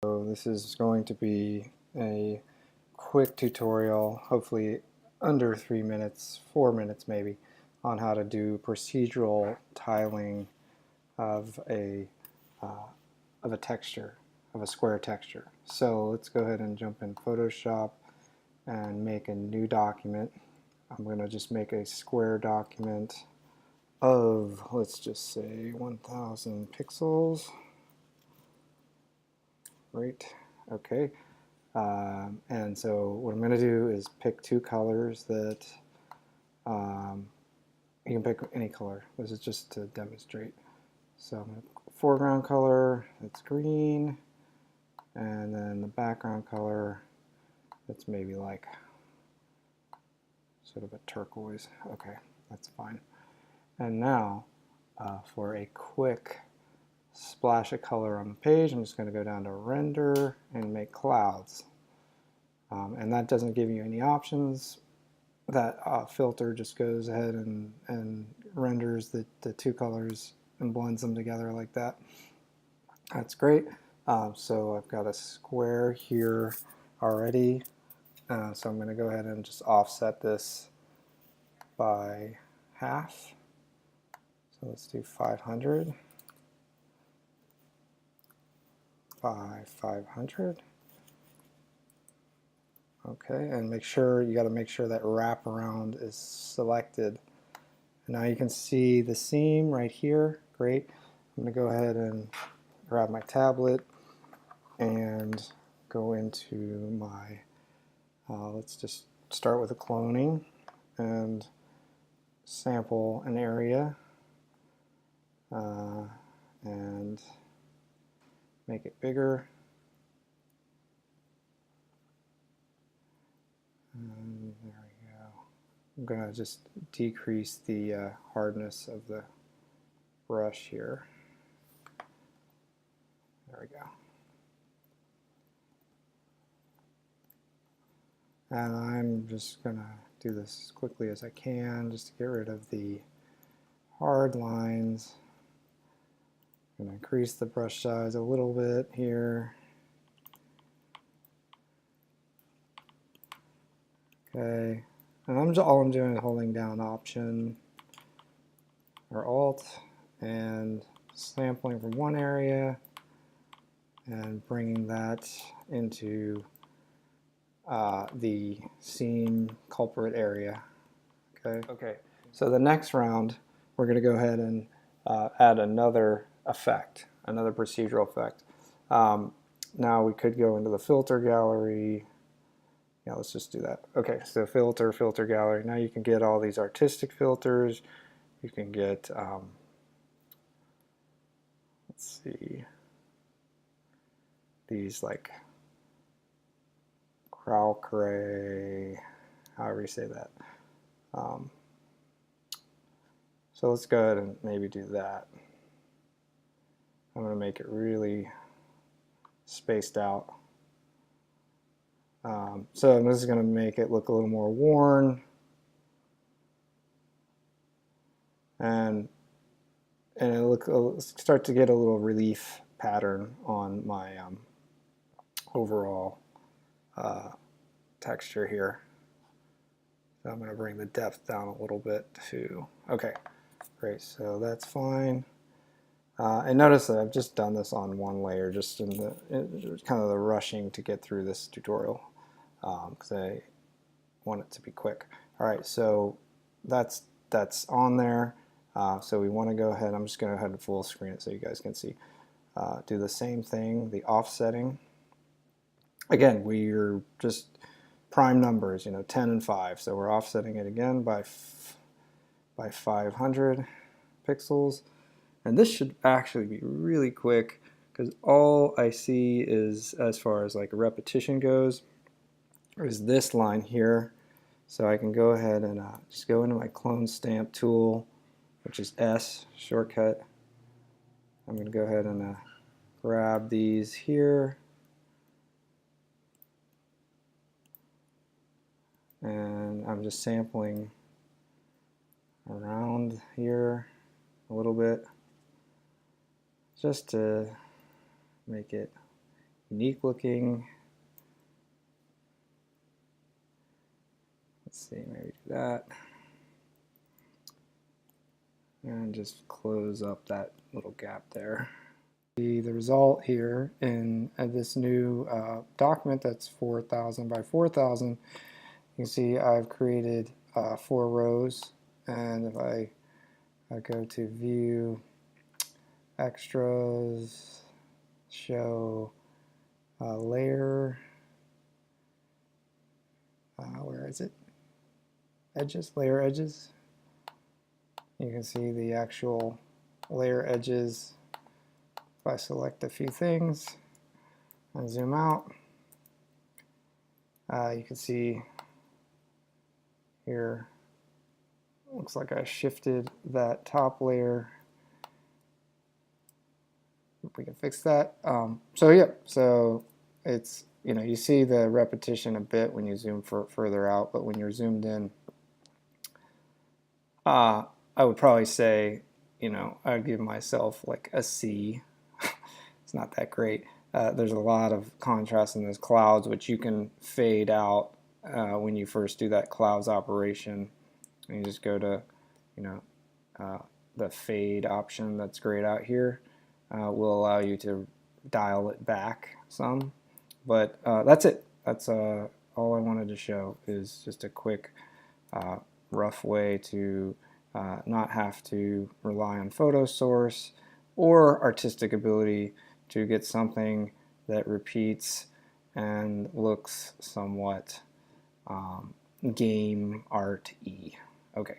So this is going to be a quick tutorial, hopefully under 3 minutes, 4 minutes maybe, on how to do procedural tiling of a texture, of a square texture. So let's go ahead and jump in Photoshop and make a new document. I'm going to just make a square document of, let's just say 1000 pixels. Great. Okay. And so what I'm going to do is pick two colors that you can pick any color. This is just to demonstrate. So I'm going to foreground color, it's green, and then the background color, it's maybe like sort of a turquoise. Okay, that's fine. And now for a quick splash of color on the page, I'm just going to go down to render and make clouds. And that doesn't give you any options. That filter just goes ahead and renders the two colors and blends them together like that. That's great. So I've got a square here already. So I'm going to go ahead and just offset this by half. So let's do 500 by 500. Okay, and make sure, you got to make sure that wraparound is selected. And now you can see the seam right here. Great. I'm going to go ahead and grab my tablet and go into my, let's just start with a cloning and sample an area and make it bigger. And there we go. I'm going to just decrease the hardness of the brush here. There we go. And I'm just going to do this as quickly as I can just to get rid of the hard lines. I'm going to increase the brush size a little bit here. Okay, and all I'm doing is holding down Option or Alt and sampling from one area and bringing that into the seam culprit area. Okay. So the next round, we're going to go ahead and add another effect, another procedural effect. Now we could go into the filter gallery. Yeah, let's just do that. Okay, so filter gallery. Now you can get all these artistic filters. You can get, let's see, these like Kraucray, however you say that. So let's go ahead and maybe do that. I'm going to make it really spaced out. So this is going to make it look a little more worn, and it'll start to get a little relief pattern on my overall texture here. So I'm going to bring the depth down a little bit too. Okay, great. So that's fine. And notice that I've just done this on one layer, just in the kind of the rushing to get through this tutorial, because I want it to be quick. All right, so that's on there. So we want to go ahead. I'm just going to go ahead and full screen it so you guys can see. Do the same thing, the offsetting. Again, we're just prime numbers, 10 and 5. So we're offsetting it again by 500 pixels. And this should actually be really quick because all I see is, as far as like repetition goes, is this line here. So I can go ahead and just go into my clone stamp tool, which is S, shortcut. I'm going to go ahead and grab these here. And I'm just sampling around here a little bit, just to make it unique looking. Let's see, maybe do that. And just close up that little gap there. The result here in this new document that's 4,000 by 4,000, you can see I've created 4 rows, and if I go to view, extras, show layer, where is it? Edges, layer edges. You can see the actual layer edges. If I select a few things and zoom out, you can see here, looks like I shifted that top layer. We can fix that. So yeah, so it's, you see the repetition a bit when you zoom further out, but when you're zoomed in, I would probably say, I'd give myself like a C. It's not that great. There's a lot of contrast in those clouds, which you can fade out when you first do that clouds operation. And you just go to, the fade option that's grayed out here. Will allow you to dial it back some. But that's it. That's all I wanted to show, is just a quick, rough way to not have to rely on photo source or artistic ability to get something that repeats and looks somewhat game art-y. Okay.